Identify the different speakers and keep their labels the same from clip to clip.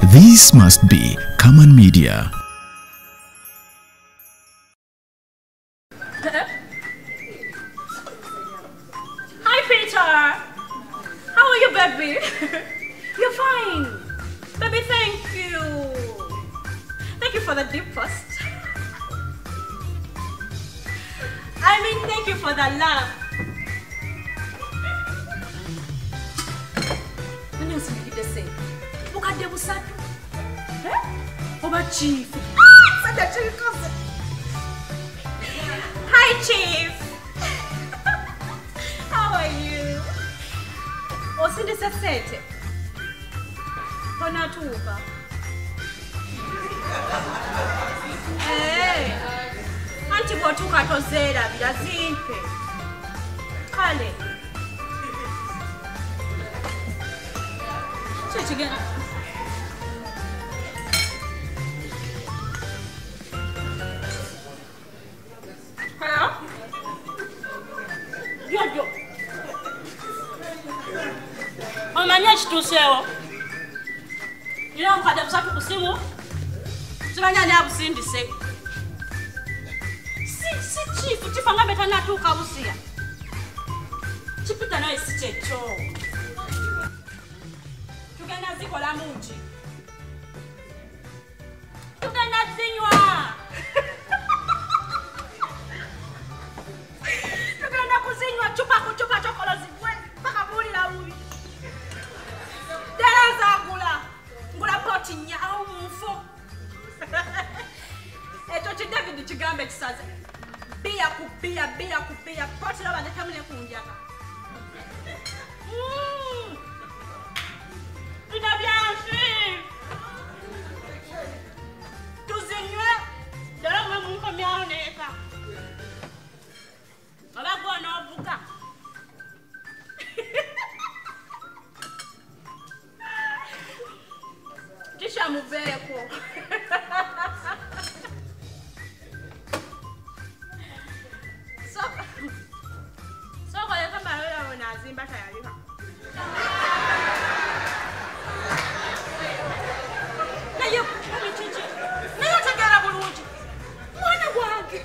Speaker 1: This must be Common Media.
Speaker 2: Hi, Peter. How are you, baby? You're fine. Baby, thank you. Thank you for the deep first. Thank you for the love. When you speak the same, look at the busatu. Oba Chief. Such a chief cousin. Hi, Chief. How are you? Osinde sasete. Kona tuba. Hey. Anti botuka tozera bilazimpe. Kale. Check again. Hello? Yo. Omanya chitusewo. Ila mukade busatu kusimu. Sibanya ni abusindise. Si chief chifanga betana tuka busia. Chipita na isichecho. Tugenda zikola munji. Tugenda zinywa. Tugenda kuzinywa chupa chokolo zibwe paka buli la ubi. Dereza ngula poti nya au mufo. Eto David chigambe kisaza. Bia kupia poti la bande kamule kunjaka. Ina bianchi. Tuzinywe dala mwe munko miaoneka. Baba no buka. Kisha mubeko. So kwa kama wewe unazimba tayari. Nayo chichi. Nayo tagara bulungi. Mwana wange.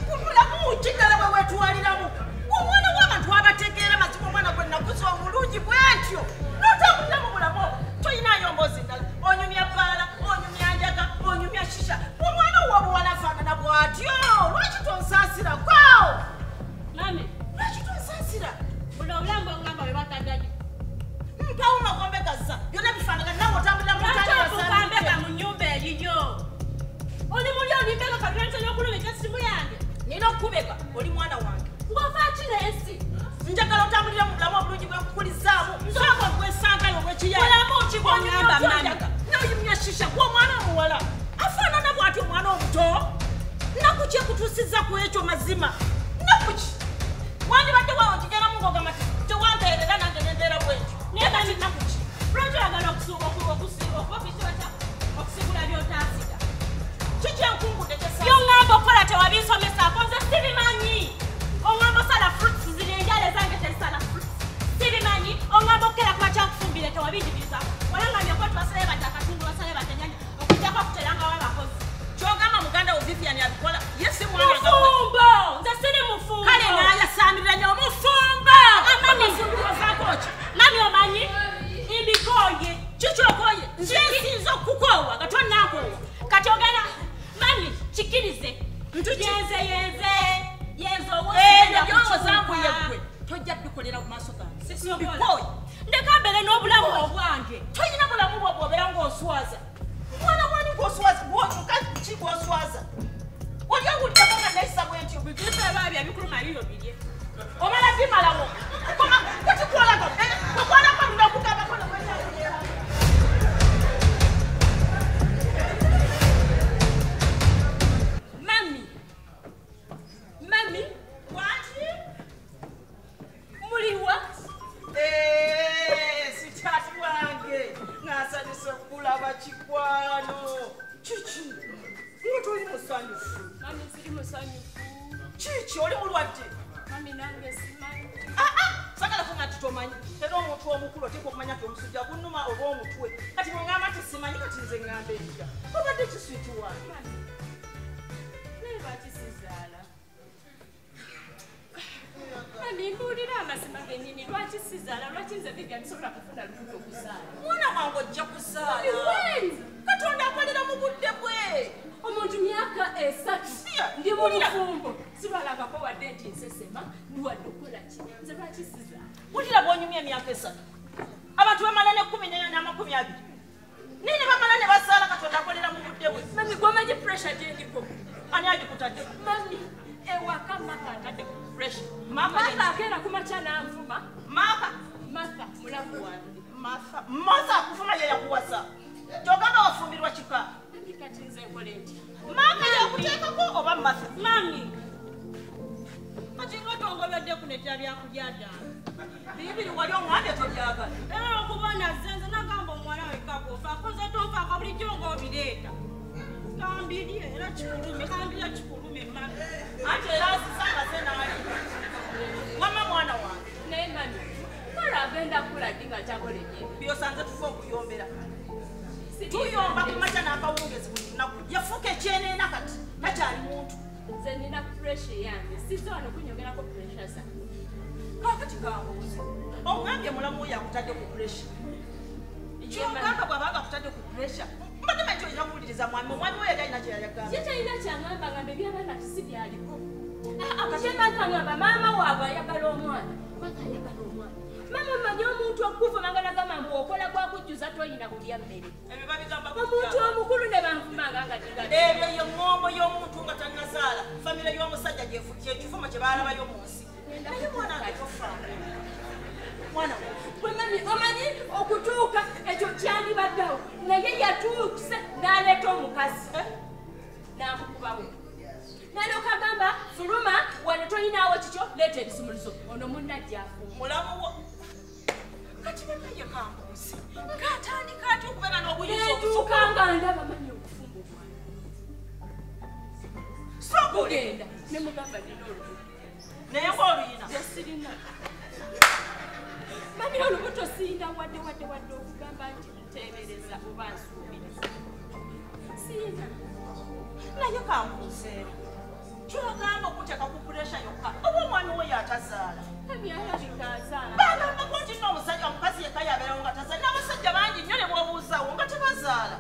Speaker 2: Kumula muchi dala wewe tuwaliramu. Mwana w'abantu abategeera maziko mwana gwe nakuzo omulungi bwatyo. Notamulamu mulamo. Toyina yombozi ndala. Onyumya bala, onyumya njaga, onyumya shisha. Mwana wabo wanafaanana bwatyo. Lwaki tonsasira kwao? Mami, lwaki tonsasira? Buno obulambo ngamba bwe bataddaji. Mpawo magombe gaza. Byonna bifaanagana nawe otambulira mu ttale yasanze. Mbega mu nyumba eyiyo. Oli muli olimbega katulante n'okulumika essimu yange. Nina okukubeka, oli mwana wange. Ng'ova kinensi. Njagala otambulira mu bulamu obulungi bwekukulizaamu. Nsooka okwesangayo obw'ekiyayi. Bulamu ki bw'onyamba mami? N'oyumya shisha gw'omwana omuwala. Afaanana bw'ati omwana omuto. Nakuki ekutuusizza ku ekyo mazima? Nakuki? Wandibadde waawe okigera mu ngogama tewampeerera nange nembeera bwekyo. Naye kati nakuki? Lwaki oyagala okusigula by'otaasiga? Kiki enkungudde kyesa? By'oŋŋamba okukola tewabinsomesako nze sibimanyi. Oŋŋamba osala fruits ziri enjala zange tezisala fruits. Sibimanyi. Oŋŋamba okukera kuba kyakufumbire tewabinjibiriza. Walangambye ko tubasale badde akatundu basale badde ennyanja okujjako okuterangawo abakozi. Kyogamba muganda wo Vivian abikola. Ye si mwana nga mufumbo. Nze siri mufumbo. Kale n'ayasaanira nnyo mufumbo. Mami ozaako ki? Mami omanyi? Imbikoye. Kiki okoye? Nze nsinza okukoowa nga tonnakoowa. Kati ogana mami kikirize. Yenze owooza gwe. Tojja bikolera ku maaso gange. Simbikoye. Ndeka mbere n'obulamu obwange. Toyina bulamu bwo bw'obeera ng'oswaza. Mwana wani ng'oswaza? Mukazi ki gw'oswaza? Oli owuliramu nga nayisa bwentyo. Bigisa baabya bikuluma bibyo birye. Omala bimalawo. Kati kwolaga. Kwolaga bino okugamba kono bwetaageera. Mami. Wati? Muliwa? Sitati wange. Nasanyusa okulaba kikwano. Kiki? Muntu oli musanyufu. Mami siri musanyufu. Kiki oli mulwadde? Mami nange simanyi. Sagala kunga tutomanyi. era omuntu omukulu oteekwa okumanya nti omusujja gunnuma oba omutwe kati bwengamba nti simanyi kati nze ngamba erya obadde kiswiti wange
Speaker 3: naye bakisizaala mbuulira amazima gennyini lwaki sizaala lwaki nze bibya nsobola kufuna lubuto kuzaala
Speaker 2: mwana wange ojja kuzaala katonda akolera mu budde bwe
Speaker 3: omuntu myaka 3 ndi mu bufumbo sibalabako wadde nti nsesema ndiwadde okukola ki nze lwaki sizaala
Speaker 2: wulira bwonyumya emyaka 3 abantu bamala ne 10 n'amakumi 2 nini bamala ne bazaala katonda akolera mu budde bwe
Speaker 3: mami gwomanyi pressure gyendiko
Speaker 2: ani agikutadde
Speaker 3: mami ewaka maka atadde
Speaker 2: pressure
Speaker 3: maka akeera kumakya n'anvuma
Speaker 2: maka
Speaker 3: mulamu wange
Speaker 2: masa akuvuma ye yakuwasa kyogamba wafumbirwa kika
Speaker 3: kati nze nkole ntya
Speaker 2: maka yakuteekako oba masa
Speaker 3: mami
Speaker 2: kati nga tongobedde kunetera byakulya ddala bibiri wali omwabye tobyagala
Speaker 3: era okubona zenze nagamba omuwala wekakofa akoze tofaaka bulijjo ng'obireeta kambirye era kikulume kambira kikulume mami
Speaker 2: anti era asisanga ze naali wama mwana wange
Speaker 3: naye mami kala agenda kula ddi nga kyakola ebyebyo
Speaker 2: byosanze tufe okuyombera tuyomba kumakya n'akawungezi buli lunaku yafuuka ekyeneena kati takyali muntu
Speaker 3: nze nina puresha yange siza wano kunyongerako puresha zange
Speaker 2: kakati kanguzi omwambye mulamu oyo akutadde ku puresha kyogamba bw'abanga akutadde ku puresha mbadde manyi oyina kuwuliriza mwami omwami we yali alina kyeyayagamba
Speaker 3: ye talina kyangamba ngambe ebyabaana tisi byaliko akatemankangamba maama waabwe ayagala omwana maka ayagala omwana mama manyi omuntu okuvuma nga nagamba mbu okola gwakujjuza toyina kulya mmere
Speaker 2: ebyo babigamba
Speaker 3: omuntu omukulu ne banvumanga nga
Speaker 2: ebyo ye ŋŋombo y'omuntu nga tannazaala famire y'omusajja kyekivuma kye baalabayo mu nsi naye mwana nga tofa mwana
Speaker 3: wemami omanyi okutuuka ekyo kyandibaddewo naye yatuukise n'aleeta omukazi n'amukubawo nalyoka agamba fuluma wano toyinaawo kikyo leeta ebisumulizo ono munnajjaafu
Speaker 2: mulamu wo kati banaye kambuuzi ngaatandika ati okubeera n'obuyinza
Speaker 3: netuuka nga ndaba manyi okufumba omwana
Speaker 2: sokugenda
Speaker 3: ne mugamba nina olubuto
Speaker 2: naye ng'oluyina
Speaker 3: yasirina mami olubuto sinda wadde okugamba nti nteebereza oba nsuubiriza sina
Speaker 2: naye kambuuzeemu kyogamba okuteeka ku puresha yokka oba omwami we yatazaala
Speaker 3: ebyalabikazaala
Speaker 2: bagambako nti n'omusajja omukazi yekka yabeerawo nga tazaala n'abasajja bangi nnyo ne bwobuuzaawo nga tebazaala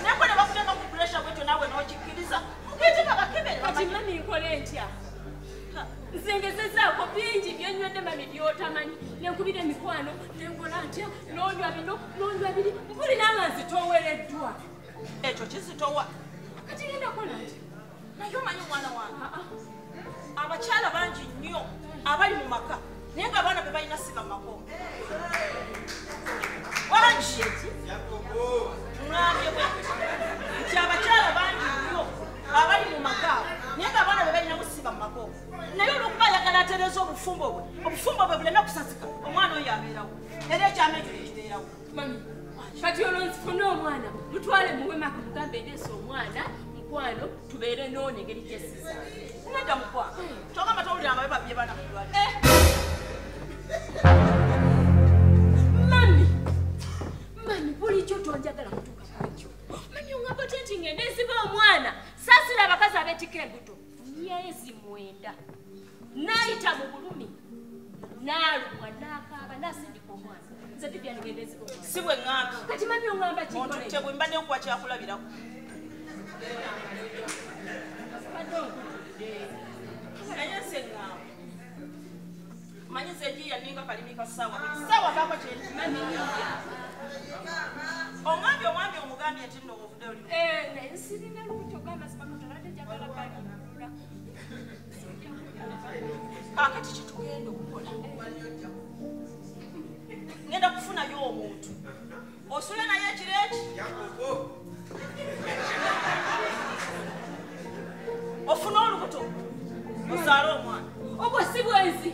Speaker 2: naye ne bakuteeka ku puresha bwetyo naawe n'okikkiriza mugeeteka bakebere
Speaker 3: kati mami nkole ntya nzengezezaako bingi byenywedde mami byotamanyi nenkubira emikwano nenkola ntya nonywa bino nonywa biri mpulira nga nzitowereddwa
Speaker 2: ekyo kizitowa
Speaker 3: kati genda kola nti
Speaker 2: naye omanyi omwana wange abakyala bangi nnyo abali mu maka naye nga abaana be balina siba mu mako bangi ŋambye bwe nti abakyala bangi nnyo abali mu maka naye nga abaana be balina musiba mu mako naye olwokuba ayagala atereza obufumbo bwe buleme kusasika omwana oyo abeerawo era ekyama ekyo nekibeerawo
Speaker 3: mami kati olwo nzifune omwana mutwale muwemaka mugambe ndeesa omwana mukwano tubeere noona engeri gyesiza
Speaker 2: nedda mukwano kyogamba towulira nga bebabye baana mulwali
Speaker 3: mami bulijjo tonjagala kutuuka kulikyo mami ongamba ty nti ngende nsiba omwana saasira abakazi abeetika embuto myezi 9 naayita mu bulumi naalumwa naakaaba naasindika omwana nze bibya ngende nsiba omwana
Speaker 2: si bwe ŋŋambye
Speaker 3: kati mami ongamba
Speaker 2: ontutte bwe mbadde nkuwa kyakulabirako naye nze ŋŋamba manyi nze egiya ninga kalimi ka ssaawa kako kyendi oŋambye omwambye omugambye nti nno obudde oli
Speaker 3: naye sirina lubuto gw'amazima katonda jagala balindula
Speaker 2: kakati kitugenda okukola ngenda kufunayo omuntu osule naye ekireki ofune olubuto ozaale omwana
Speaker 3: obwo si bwenzi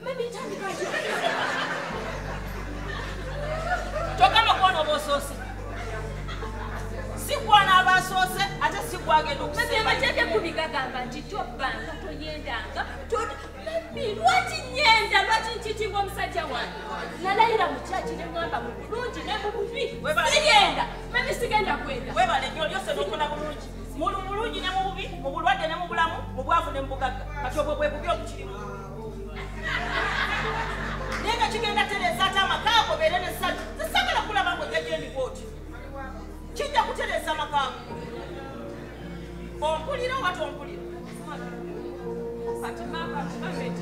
Speaker 3: mami ntandika ki
Speaker 2: togamba kwona oba osoose sigwana abasoose ate sigwagenda okusemba
Speaker 3: matete kubigagamba nti tobbanga toyendanga lwaki nyenda lwaki nkitinga omusajja wange nalayira mu kyaki ne ŋŋamba mu bulungi ne mu bubi siyenda mami sigenda kwenda
Speaker 2: webale nnyo lyose n'okola bulungi mulu mulungi ne mu bubi mu bulwadde ne mu bulamu mu bwavu ne mu bugagga kati obwo bwe bubi obukirimu naye nga kigenda tereeza ate amakaako beere ne ssatu zisagala kulaba ng'ojjajja endibooti kijja kutereeza amakaago ompulira oba tompulira
Speaker 3: kati mama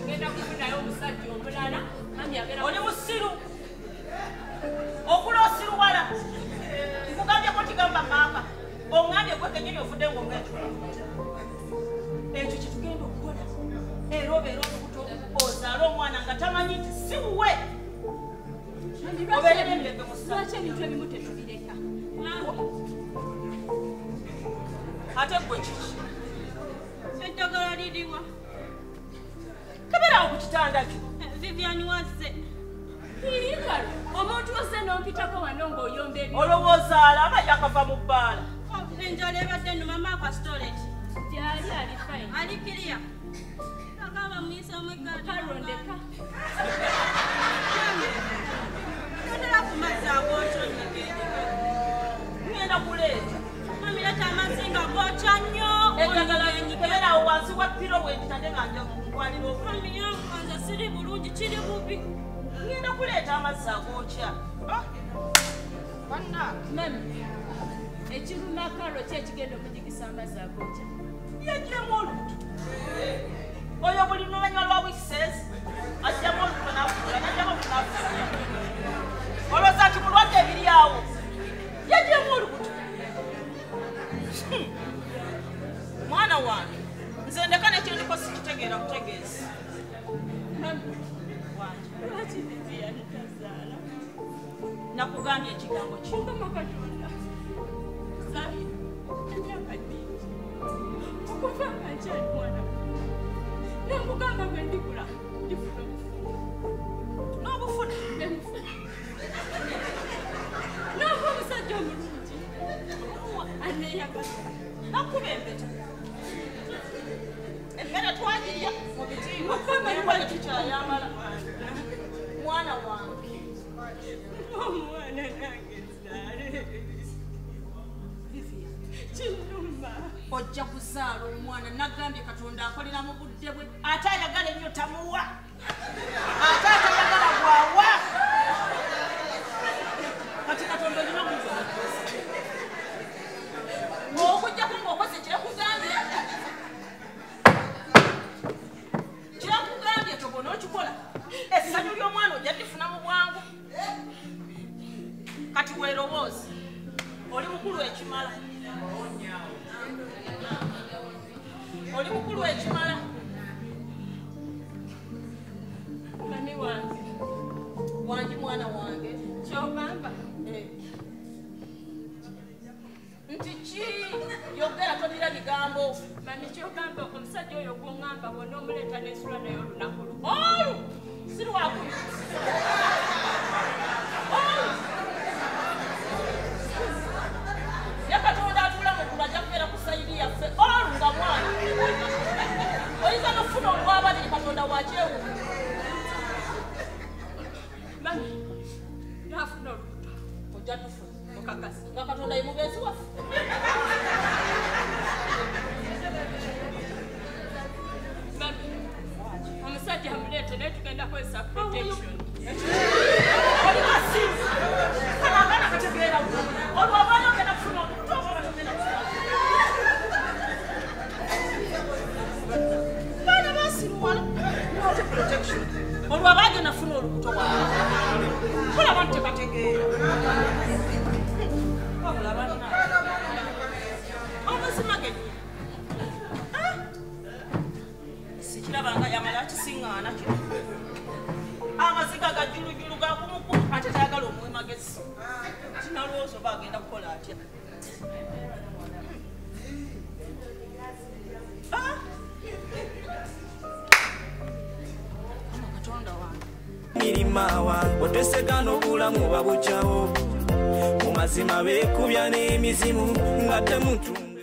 Speaker 3: ngenda kufunayo omusajja omulala mami agera
Speaker 2: oli musiru okula osiruwala nkugambyeko kigamba maaka oŋŋambye gwe kenyini ofudde ng'omwekyo ekyo kyetugenda okukola era obeera olubuto ozaala omwana nga tamanyi nti si wuwe obeere n'emirembe mu ssa
Speaker 3: lwaki ebintu ebimu tetubireka
Speaker 2: ate gwe kiki
Speaker 4: eddagala liriwa
Speaker 2: kebeerawo ku kitanda kyo
Speaker 4: Vivian wazze
Speaker 3: Kalo omuntu ose n'ompitako wano ng'oyomba ebi
Speaker 2: olowooza alaba yakava mu bbaala
Speaker 4: enjala ebadde nnuma maaka storage
Speaker 3: gyali ali fine
Speaker 4: ali kiriya agamba muyisa
Speaker 3: kalondeka
Speaker 4: otera ku mazzi agookyo
Speaker 2: ngenda kuleeta
Speaker 4: mami leta amazzi nga gookya nnyo
Speaker 2: eddagala kebeerawo wansi wa piro wenditadde nga nja kukwalira
Speaker 4: mami yanganza siri bulungi kiri bubi
Speaker 2: ngenda kuleeta amazzi agookya
Speaker 3: mami ekiruma kalo ki ekigenda omujigisa amazzi agookya
Speaker 2: yajjamu olubuto oyo buli luvannyuma lwa wikises ajjamu olubuto nafuula najjamu olubuto nafuula olowooza nti mulwadde ebiri awo yajjamu olubuto mwana wange nze ndeka nekyendiko sikitegeera kutegeeza
Speaker 3: lwaki Vivian tazaala
Speaker 2: nakugambye ekigambo ki
Speaker 3: mukama katonda sayi emyaka mingi okuva nga nkyali mwana nemugamba bwe ndikula ndifuna
Speaker 2: n'obufuna
Speaker 3: nova omusajja omulungi aneeyagala
Speaker 2: nakuba empeta emmere twagirya mu bitiibwa
Speaker 3: Mukama
Speaker 2: naye kikyayambala mwana wange
Speaker 3: omwana nange zaale kinuma
Speaker 2: ojja kuzaala omwana nagambye katonda akolera mu budde bwe ate ayagala ennyo tamuwa ate atayagala bwawa kati katonda olina okujjako ng'okoze kirakugambye toba n'okikola essanyu ly'omwana ojja lifuna mu bwangu kati weerowooza oli mukulu ekimala oli mukulu ekimala
Speaker 3: mami wange
Speaker 2: wangi mwana wange
Speaker 3: kyogamba
Speaker 2: nti ki yogera tolira bigambo
Speaker 3: mami kyogamba omusajja oyo gwoŋŋamba bonna omuleeta n'ensula naye olunaku lu
Speaker 2: olu si lwakulu ye katonda atula mukulu ajja kubeera ku sayiri yaffe olu nga mwana oyinza nokufuna olwababiri katonda wakyewu
Speaker 3: mami nafuna olubuto
Speaker 2: ojja tufuna
Speaker 3: okakasi
Speaker 2: nga katonda ye mubeezi waffe
Speaker 3: mami omusajja amuleete naye tugenda kozesa protection
Speaker 2: olimasimu kanagana kategeera olwabaana ogenda kufuna olubuto oba batogenda kufuna baana basiruwala note protection olwabagenda funa olubuto waabwe kulaba nti tekategeera wabula banna amazima gennya sikirabanga yamala kisiŋŋaana kino amaziga gajulujulu gakumukulu ate tayagala omuwe magezi kinalowooza oba agenda kukola atya
Speaker 5: Mirimawa, otesegano obulamu babukyawo. mazima beekubya n'emizimu nga temutunda